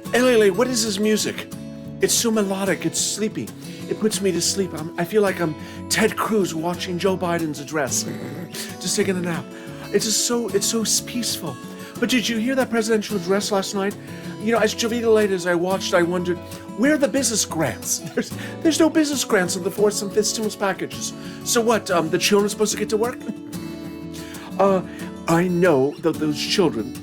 LALATE, what is this music? It's so melodic, it's sleepy. It puts me to sleep. I feel like I'm Ted Cruz watching Joe Biden's address. Just taking a nap. It's so peaceful. But did you hear that presidential address last night? You know, as JOVITALATE, as I watched, I wondered, where are the business grants? There's no business grants in the fourth and fifth stimulus packages. So what, the children are supposed to get to work? I know that those children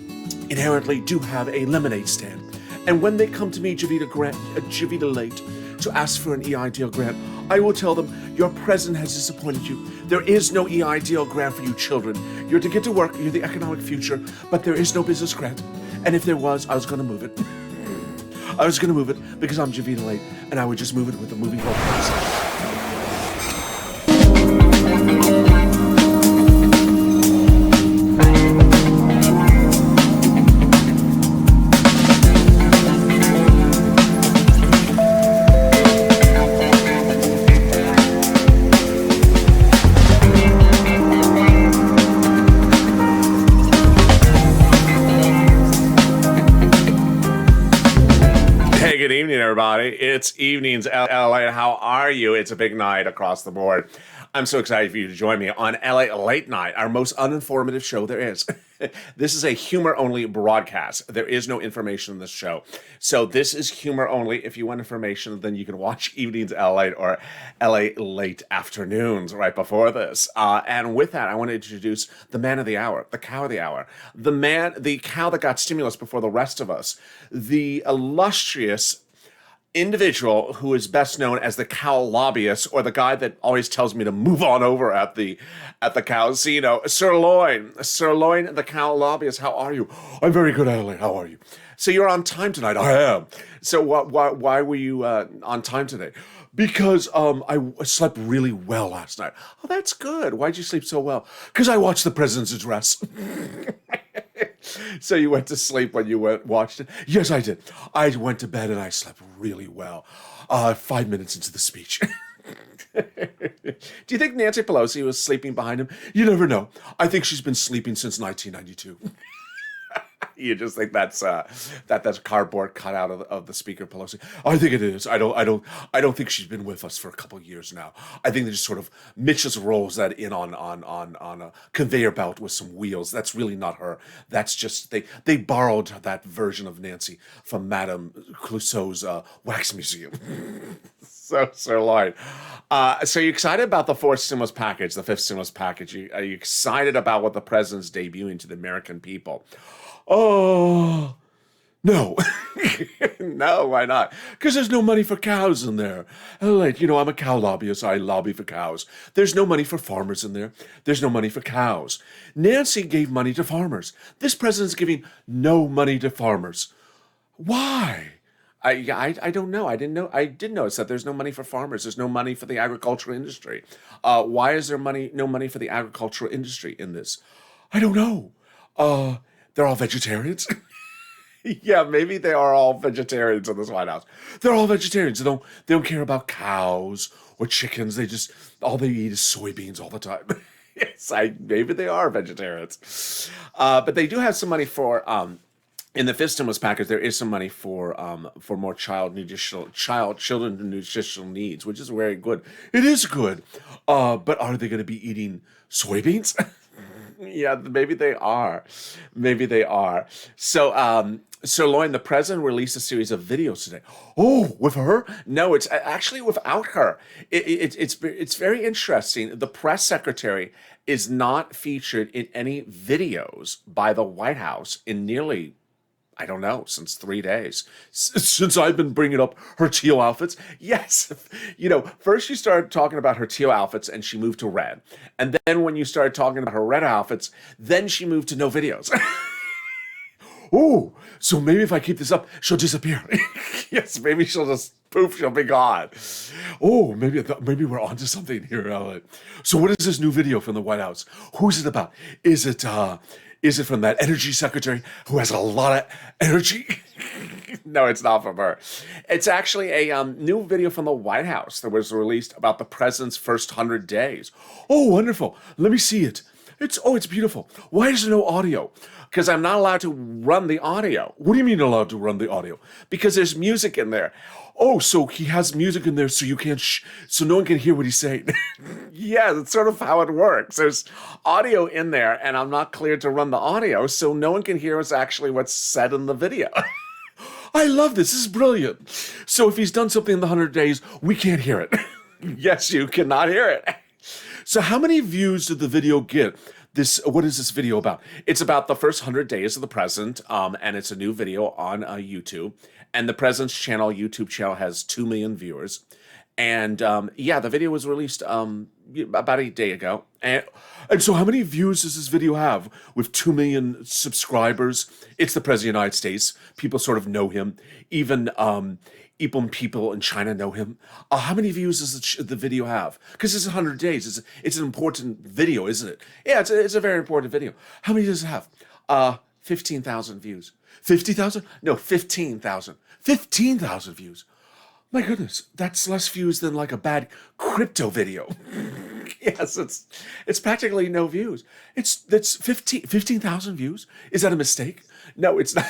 inherently do have a lemonade stand. And when they come to me, JOVITALATE, to ask for an EIDL grant, I will tell them, your president has disappointed you. There is no EIDL grant for you children. You're to get to work, you're the economic future, but there is no business grant. And if there was, I was gonna move it. I was gonna move it because I'm JOVITALATE, and I would just move it with a moving goalpost. Good evening, everybody. It's Evenings LA. How are you? It's a big night across the board. I'm so excited for you to join me on LA Late Night, our most uninformative show there is. This is a humor-only broadcast. There is no information in this show. So this is humor only. If you want information, then you can watch Evenings LA or LA Late Afternoons right before this. And with that, I want to introduce the man of the hour, the cow of the hour, the cow that got stimulus before the rest of us, the illustrious individual who is best known as the cow lobbyist, or the guy that always tells me to move on over at the casino, SIRLOIN, the cow lobbyist. How are you? I'm very good, Adelaide. How are you? So you're on time tonight. I am. So why were you on time today? Because I slept really well last night. Oh, that's good. Why'd you sleep so well? Because I watched the president's address. So you went to sleep when you watched it? Yes, I did. I went to bed and I slept really well. 5 minutes into the speech. Do you think Nancy Pelosi was sleeping behind him? You never know. I think she's been sleeping since 1992. You just think that's cardboard cut out of the Speaker Pelosi? I think it is. I don't think she's been with us for a couple of years now. I think they just sort of Mitch just rolls that in on a conveyor belt with some wheels. That's really not her. That's just they borrowed that version of Nancy from Madame Clouseau's wax museum. So SIRLOIN. So you're excited about the fourth stimulus package, the fifth stimulus package? Are you excited about what the president's debuting to the American people? Oh, no. No, why not? Because there's no money for cows in there. Like, you know, I'm a cow lobbyist. I lobby for cows. There's no money for farmers in there. There's no money for cows. Nancy gave money to farmers. This president's giving no money to farmers. Why? I don't know. I did notice that there's no money for farmers. There's no money for the agricultural industry. Why is there no money for the agricultural industry in this? I don't know. They're all vegetarians. Yeah, maybe they are all vegetarians in this White House. They're all vegetarians. They don't care about cows or chickens. All they eat is soybeans all the time. Yes, maybe they are vegetarians. But they do have some money for in the fifth stimulus package. There is some money for more children with nutritional needs, which is very good. It is good. But are they going to be eating soybeans? Yeah, maybe they are. Maybe they are. So, SIRLOIN, the president released a series of videos today. Oh, with her? No, it's actually without her. It's very interesting. The press secretary is not featured in any videos by the White House in nearly, I don't know, since 3 days. Since I've been bringing up her teal outfits. Yes. You know, first you started talking about her teal outfits and she moved to red. And then when you started talking about her red outfits, then she moved to no videos. Oh, so maybe if I keep this up, she'll disappear. Yes, maybe she'll just poof, she'll be gone. Oh, maybe we're onto something here, Ellen. So what is this new video from the White House? Who's it about? Is it from that energy secretary who has a lot of energy? No, it's not from her. It's actually a new video from the White House that was released about the president's first 100 days. Oh, wonderful. Let me see it. It's beautiful. Why is there no audio? Because I'm not allowed to run the audio. What do you mean allowed to run the audio? Because there's music in there. Oh, so he has music in there so you can't, so no one can hear what he's saying. Yeah, that's sort of how it works. There's audio in there, and I'm not cleared to run the audio, so no one can hear what's said in the video. I love this. This is brilliant. So if he's done something in the 100 days, we can't hear it. Yes, you cannot hear it. So how many views did the video get? What is this video about? It's about the first 100 days of the president, and it's a new video on YouTube. And the president's YouTube channel has 2 million viewers. And yeah, the video was released about a day ago. And so how many views does this video have with 2 million subscribers? It's the president of the United States. People sort of know him. Even people in China know him. How many views does the video have? Because it's 100 days. It's an important video, isn't it? Yeah, it's a very important video. How many does it have? 15,000 views. 50,000? No, 15,000. 15,000 views. My goodness, that's less views than like a bad crypto video. Yes, it's practically no views. That's 15,000 views. Is that a mistake? No, it's not.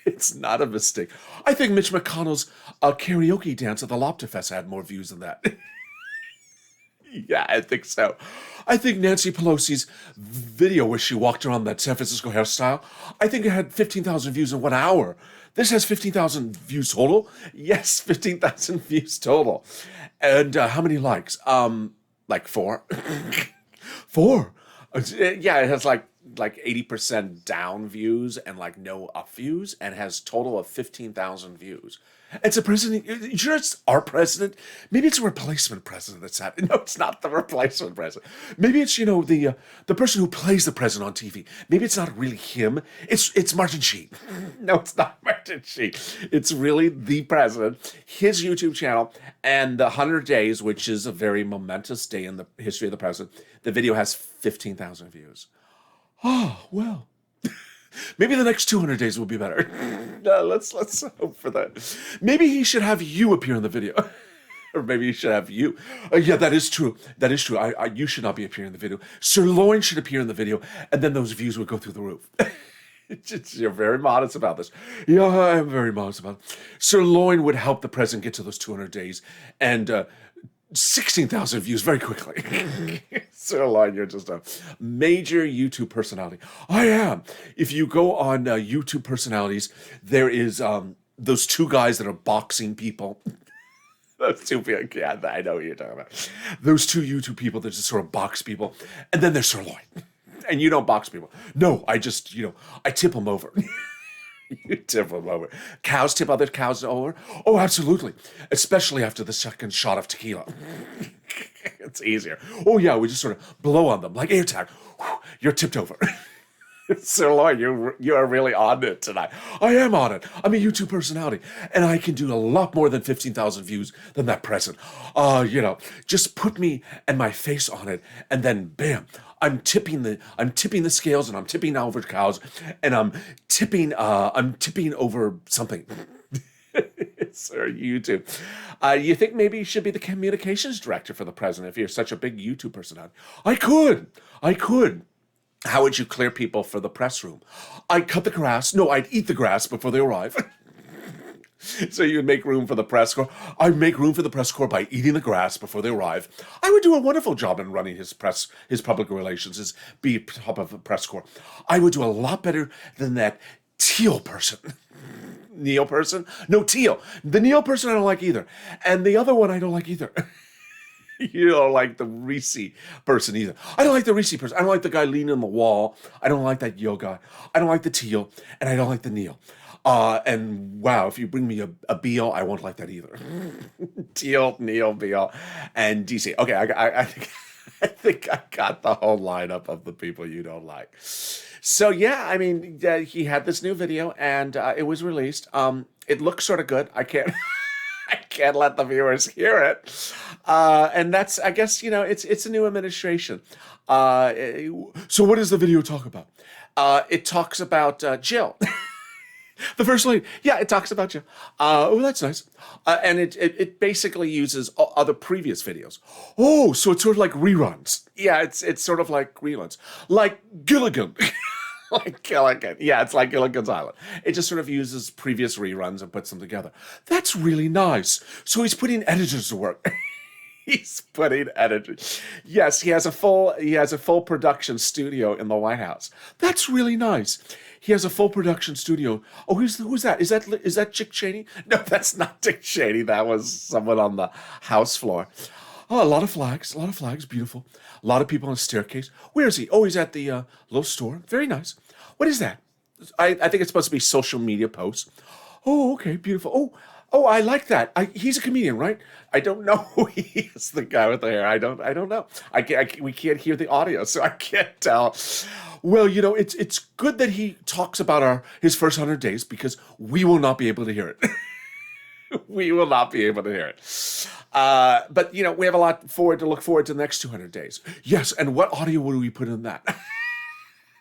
It's not a mistake. I think Mitch McConnell's karaoke dance at the Lobster Fest had more views than that. Yeah, I think so. I think Nancy Pelosi's video where she walked around that San Francisco hairstyle, I think it had 15,000 views in 1 hour. This has 15,000 views total? Yes, 15,000 views total. And how many likes? Like 4. 4? Yeah, it has like 80% down views and like no up views, and has total of 15,000 views. It's a president. You sure it's our president? Maybe it's a replacement president that's happening. No, it's not the replacement president. Maybe it's, the person who plays the president on TV. Maybe it's not really him. It's Martin Sheen. No, it's not Martin Sheen. It's really the president, his YouTube channel, and the 100 days, which is a very momentous day in the history of the president. The video has 15,000 views. Oh, well. Maybe the next 200 days will be better. No, let's hope for that. Maybe he should have you appear in the video. Or maybe he should have you. Yeah, that is true. That is true. You should not be appearing in the video. SIRLOIN should appear in the video, and then those views would go through the roof. You're very modest about this. Yeah, I am very modest about it. SIRLOIN would help the president get to those 200 days, and 16,000 views very quickly. SIRLOIN, you're just a major YouTube personality. I am. If you go on YouTube personalities, there is those 2 guys that are boxing people. Those 2 people, yeah, I know what you're talking about. Those 2 YouTube people that just sort of box people. And then there's SIRLOIN. And you don't box people. No, I just, I tip them over. You tip them over. Cows tip other cows over? Oh, absolutely. Especially after the second shot of tequila. It's easier. Oh, yeah, we just sort of blow on them like air tag. You're tipped over. SIRLOIN, you are really on it tonight. I am on it. I'm a YouTube personality, and I can do a lot more than 15,000 views than that president. Just put me and my face on it, and then bam, I'm tipping the scales, and I'm tipping over cows, and I'm tipping over something. Sir, YouTube. You think maybe you should be the communications director for the president if you're such a big YouTube personality? I could. How would you clear people for the press room? I'd cut the grass. No, I'd eat the grass before they arrive. So you'd make room for the press corps. I'd make room for the press corps by eating the grass before they arrive. I would do a wonderful job in running his public relations, be top of the press corps. I would do a lot better than that Teal person. Neil person? No, Teal. The Neil person I don't like either. And the other one I don't like either. You don't like the Reese person either. I don't like the Reese person. I don't like the guy leaning on the wall. I don't like that Yo guy. I don't like the Teal. And I don't like the Neil. And wow, if you bring me a Beal, I won't like that either. Teal, Neil, Beal, and DC. Okay, I think I got the whole lineup of the people you don't like. So yeah, I mean, he had this new video, and it was released. It looks sort of good. I can't let the viewers hear it. And that's, I guess, it's a new administration. So what does the video talk about? It talks about Jill. The first lady. Yeah, it talks about you. Oh, that's nice. And it basically uses other previous videos. Oh, so it's sort of like reruns. Yeah, it's sort of like reruns. Like Gilligan. Like Gilligan. Yeah, it's like Gilligan's Island. It just sort of uses previous reruns and puts them together. That's really nice. So he's putting editors to work. He's putting editors. Yes, he has a full production studio in the White House. That's really nice. He has a full production studio. Oh, who's that? Is that Dick Cheney? No, that's not Dick Cheney. That was someone on the House floor. Oh, a lot of flags, beautiful. A lot of people on a staircase. Where is he? Oh, he's at the little store. Very nice. What is that? I think it's supposed to be social media posts. Oh, okay, beautiful. Oh, I like that. He's a comedian, right? I don't know who he is, the guy with the hair. I don't know. We can't hear the audio, so I can't tell. Well, it's good that he talks about his first 100 days because we will not be able to hear it. We will not be able to hear it. But we have a lot to look forward to the next 200 days. Yes, and what audio will we put in that?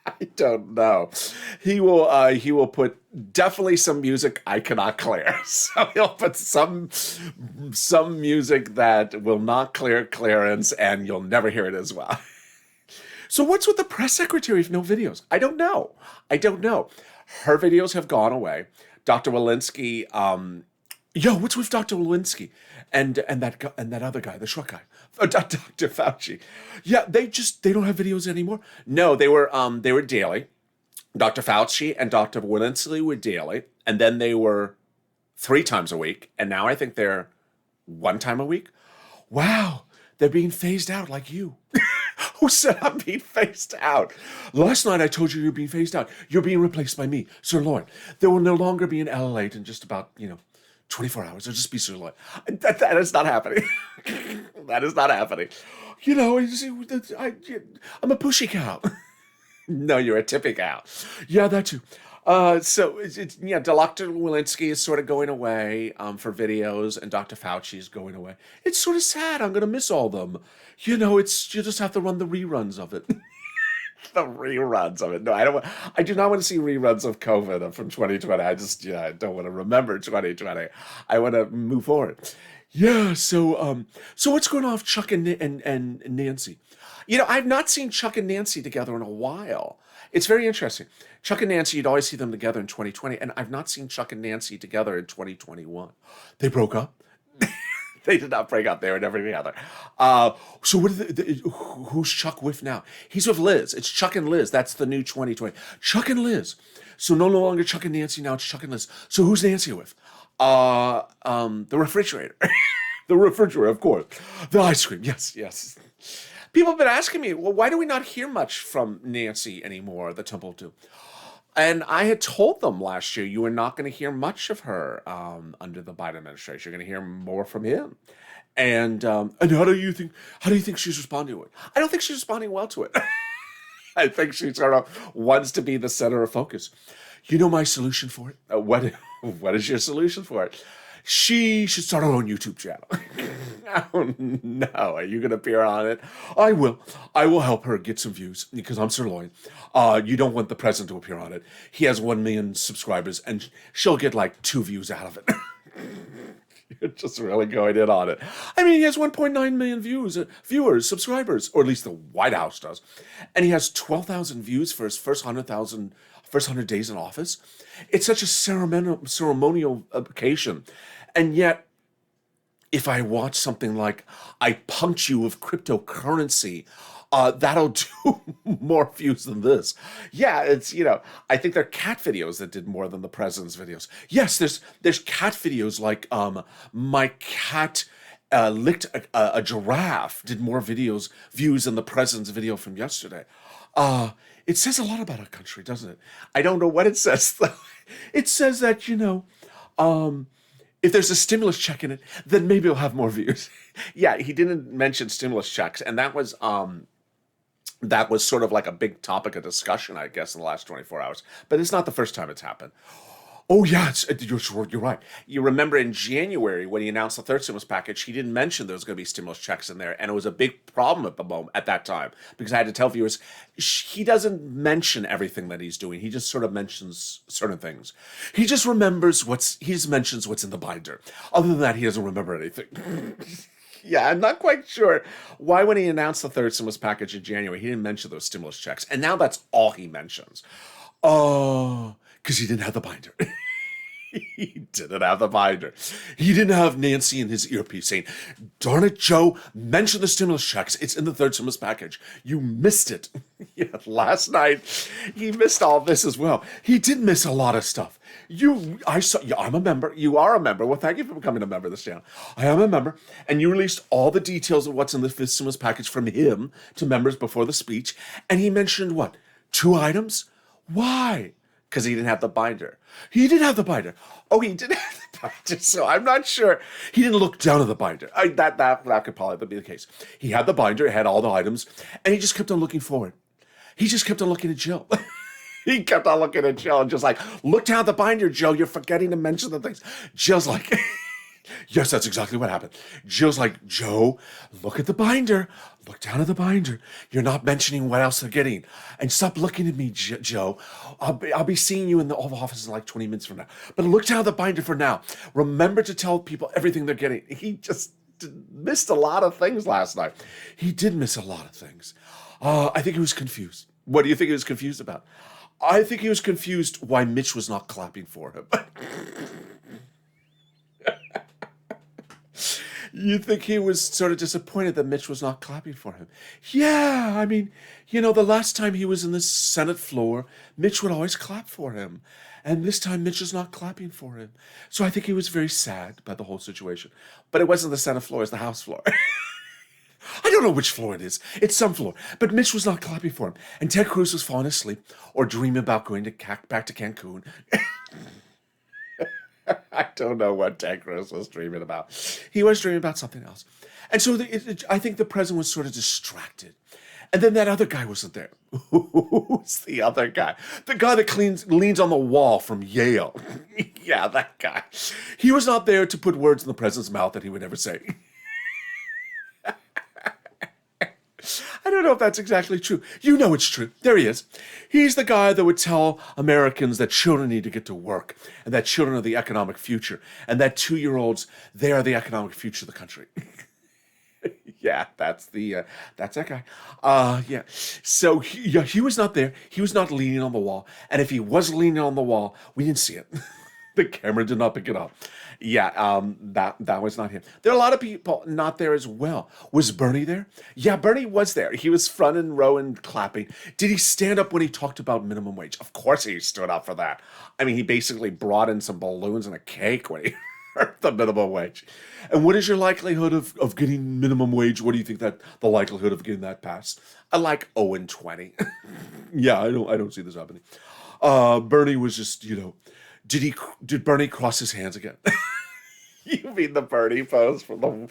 I don't know. He will put definitely some music I cannot clear. So he'll put some music that will not clear clearance, and you'll never hear it as well. So what's with the press secretary if no videos? I don't know. Her videos have gone away. Dr. Walensky, what's with Dr. Walensky and that other guy, the short guy, Dr. Fauci? Yeah, they don't have videos anymore. No, they were daily. Dr. Fauci and Dr. Walensky were daily, and then they were 3 times a week, and now I think they're 1 time a week. Wow, they're being phased out like you. Who said I'm being phased out? Last night I told you you're being phased out. You're being replaced by me, SIRLOIN. There will no longer be an LALATE in just about 24 hours. It'll just be SIRLOIN. That is not happening. That is not happening. I'm a pushy cow. No, you're a tippy cow. Yeah, that too. So Dr. Walensky is sort of going away for videos, and Dr. Fauci is going away. It's sort of sad. I'm gonna miss all of them. You just have to run the reruns of it. The reruns of it. No, I do not want to see reruns of COVID from 2020. I don't want to remember 2020. I want to move forward. Yeah. So what's going on with Chuck and Nancy? I've not seen Chuck and Nancy together in a while. It's very interesting. Chuck and Nancy, you'd always see them together in 2020, and I've not seen Chuck and Nancy together in 2021. They broke up. They did not break up. They were never together. So who's Chuck with now? He's with Liz. It's Chuck and Liz. That's the new 2020. Chuck and Liz. So no longer Chuck and Nancy. Now it's Chuck and Liz. So who's Nancy with? The refrigerator. The refrigerator, of course. The ice cream. Yes. People have been asking me, well, why do we not hear much from Nancy anymore, the Temple of Doom? And I had told them last year you were not going to hear much of her under the Biden administration. You're going to hear more from him. And how do you think she's responding to it? I don't think she's responding well to it. I think she sort of wants to be the center of focus. You know my solution for it? What is your solution for it? She should start her own YouTube channel. Oh, no. Are you going to appear on it? I will. I will help her get some views because I'm SIRLOIN. You don't want the president to appear on it. He has 1 million subscribers and she'll get like 2 views out of it. You're just really going in on it. I mean, he has 1.9 million viewers, subscribers, or at least the White House does. And he has 12,000 views for his first 100 days in office. It's such a ceremonial occasion. And yet, if I watch something like I punked you with cryptocurrency, that'll do more views than this. Yeah, it's, I think there are cat videos that did more than the president's videos. Yes, there's cat videos like my cat licked a giraffe, did more views than the president's video from yesterday. It says a lot about our country, doesn't it? I don't know what it says, though. It says that, if there's a stimulus check in it, then maybe it'll have more views. Yeah, he didn't mention stimulus checks, and that was sort of like a big topic of discussion, I guess, in the last 24 hours. But it's not the first time it's happened. Oh yeah, you're right. You remember in January when he announced the third stimulus package, he didn't mention there was going to be stimulus checks in there, and it was a big problem at the moment at that time because I had to tell viewers he doesn't mention everything that he's doing. He just sort of mentions certain things. He just mentions what's in the binder. Other than that, he doesn't remember anything. Yeah, I'm not quite sure why when he announced the third stimulus package in January, he didn't mention those stimulus checks, and now that's all he mentions. Oh, because he didn't have the binder. He didn't have the binder. He didn't have Nancy in his earpiece saying, "Darn it, Joe, mention the stimulus checks. It's in the third stimulus package. You missed it." Yeah, last night, he missed all this as well. He did miss a lot of stuff. I saw, yeah, I'm a member. You are a member. Well, thank you for becoming a member of this channel. I am a member. And you released all the details of what's in the fifth stimulus package from him to members before the speech. And he mentioned what? 2 items? Why? Because he didn't have the binder. He did have the binder. Oh, he did have the binder. So I'm not sure. He didn't look down at the binder. That could probably be the case. He had the binder, it had all the items, and he just kept on looking forward. He just kept on looking at Jill. He kept on looking at Jill and just like, "Look down at the binder, Jill. You're forgetting to mention the things." Jill's like, yes, that's exactly what happened. Jill's like, "Joe, look at the binder. Look down at the binder. You're not mentioning what else they're getting. And stop looking at me, Joe. I'll be seeing you in the Oval Office in like 20 minutes from now. But look down at the binder for now. Remember to tell people everything they're getting." He just missed a lot of things last night. He did miss a lot of things. I think he was confused. What do you think he was confused about? I think he was confused why Mitch was not clapping for him. You think he was sort of disappointed that Mitch was not clapping for him? Yeah, I mean, the last time he was in the Senate floor, Mitch would always clap for him. And this time, Mitch is not clapping for him. So I think he was very sad about the whole situation. But it wasn't the Senate floor, it's the House floor. I don't know which floor it is. It's some floor. But Mitch was not clapping for him. And Ted Cruz was falling asleep or dreaming about going back to Cancun. I don't know what Ted Cruz was dreaming about. He was dreaming about something else. And so I think the president was sort of distracted. And then that other guy wasn't there. Who's the other guy? The guy that leans on the wall from Yale. Yeah, that guy. He was not there to put words in the president's mouth that he would never say. I don't know if that's exactly true. You know it's true. There he is. He's the guy that would tell Americans that children need to get to work and that children are the economic future and that 2-year-olds, they are the economic future of the country. Yeah, that's that guy. Yeah. So he was not there. He was not leaning on the wall. And if he was leaning on the wall, we didn't see it. The camera did not pick it up. Yeah, that was not him. There are a lot of people not there as well. Was Bernie there? Yeah, Bernie was there. He was front and row and clapping. Did he stand up when he talked about minimum wage? Of course he stood up for that. I mean, he basically brought in some balloons and a cake when he heard the minimum wage. And what is your likelihood of getting minimum wage? What do you think that the likelihood of getting that passed? I like 0 and 20. Yeah, I don't see this happening. Bernie was just, did Bernie cross his hands again? You mean the Bernie pose from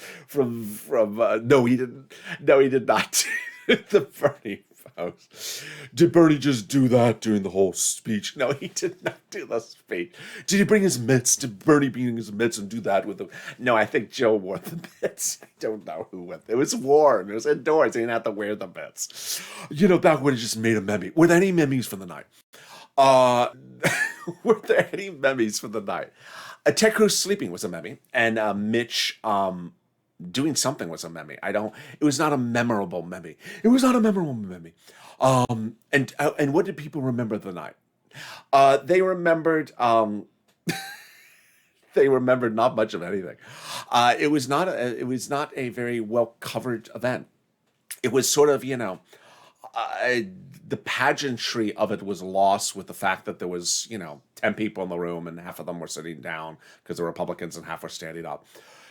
no, he didn't. No, he did not. The Bernie pose. Did Bernie just do that during the whole speech? No, he did not do the speech. Did he bring his mitts? Did Bernie bring his mitts and do that with him? No, I think Joe wore the mitts. I don't know who went. It was warm. It was indoors. He didn't have to wear the mitts. That would have just made a meme. Were there any memes for the night? Were there any memes for the night? Ted Cruz sleeping was a meme, and Mitch doing something was a meme. It was not a memorable meme. It was not a memorable meme. And what did people remember the night? They remembered they remembered not much of anything. It was not a very well covered event. It was sort of, the pageantry of it was lost with the fact that there was, 10 people in the room and half of them were sitting down because they're Republicans and half were standing up.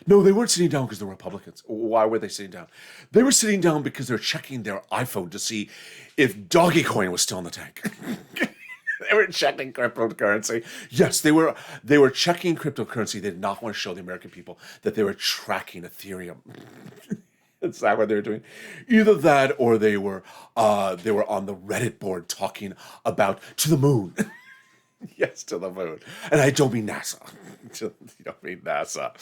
No, they weren't sitting down because they're Republicans. Why were they sitting down? They were sitting down because they're checking their iPhone to see if Dogecoin was still in the tank. They were checking cryptocurrency. Yes, they were checking cryptocurrency. They did not want to show the American people that they were tracking Ethereum. Is that what they were doing? Either that or they were on the Reddit board talking about to the moon. Yes, to the moon. And I don't mean NASA. You don't mean NASA.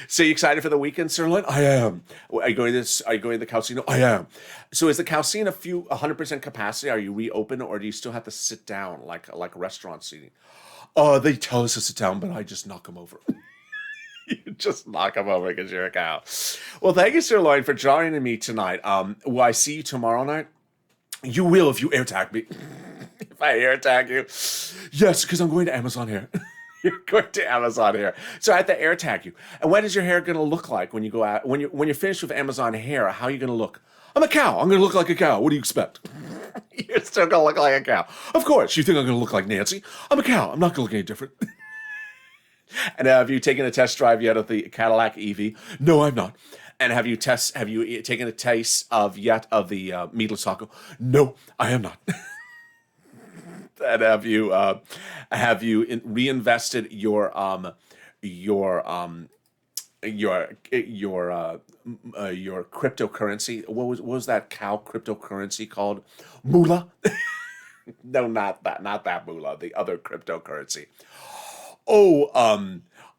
So you excited for the weekend, Sirloin? I am. Are you going to the casino? I am. So is the casino 100% capacity? Are you reopen, or do you still have to sit down like restaurant seating? They tell us to sit down, but I just knock them over. You just knock them over because you're a cow. Well, thank you, Sirloin, for joining me tonight. Will I see you tomorrow night? You will if you air tag me. If I air tag you. Yes, because I'm going to Amazon Hair. You're going to Amazon Hair. So I have to air tag you. And what is your hair going to look like when you go out? When you're finished with Amazon Hair, how are you going to look? I'm a cow. I'm going to look like a cow. What do you expect? You're still going to look like a cow. Of course. You think I'm going to look like Nancy? I'm a cow. I'm not going to look any different. And have you taken a test drive yet of the Cadillac EV? No, I'm not. And have you taken a taste of the meatless taco? No, I am not. And have you reinvested your cryptocurrency? What was that cow cryptocurrency called? Moolah? No, not that moolah. The other cryptocurrency.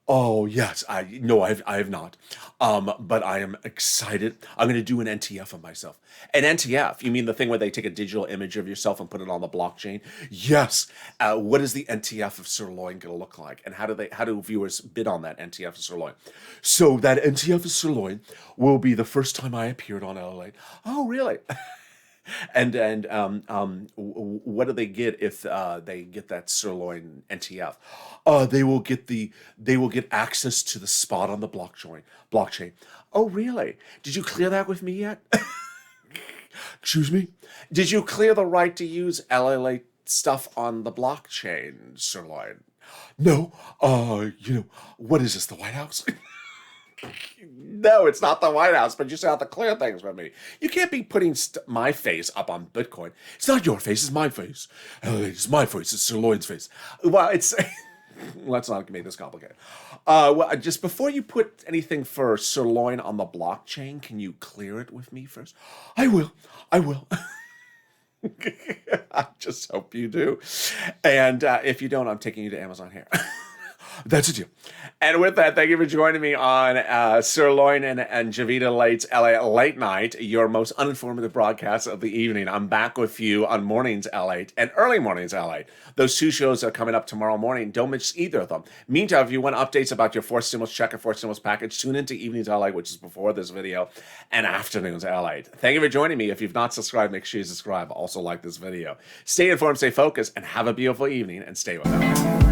Oh yes, I have not. But I am excited. I'm going to do an NTF of myself. An NTF? You mean the thing where they take a digital image of yourself and put it on the blockchain? Yes. What is the NTF of Sirloin going to look like, and how do viewers bid on that NTF of Sirloin? So that NTF of Sirloin will be the first time I appeared on LALATE. Oh, really? And what do they get if they get that Sirloin NTF? They will get access to the spot on the blockchain. Oh, really? Did you clear that with me yet? Excuse me? Did you clear the right to use LALATE stuff on the blockchain, Sirloin? No. What is this, the White House? No, it's not the White House, but you still have to clear things with me. You can't be putting my face up on Bitcoin. It's not your face, it's my face. It's my face, it's Sirloin's face. Well, it's... Let's not make this complicated. Just before you put anything for Sirloin on the blockchain, can you clear it with me first? I will. I just hope you do. And if you don't, I'm taking you to Amazon Hair. That's a deal. And with that, thank you for joining me on Sirloin and JOVITALATE's LA Late Night, your most uninformative broadcast of the evening. I'm back with you on Mornings LA and Early Mornings LA. Those two shows are coming up tomorrow morning. Don't miss either of them. Meantime, if you want updates about your fourth stimulus check or fourth stimulus package, tune into Evenings LA, which is before this video, and Afternoons LA. Thank you for joining me. If you've not subscribed, make sure you subscribe. Also like this video. Stay informed, stay focused, and have a beautiful evening, and stay with us.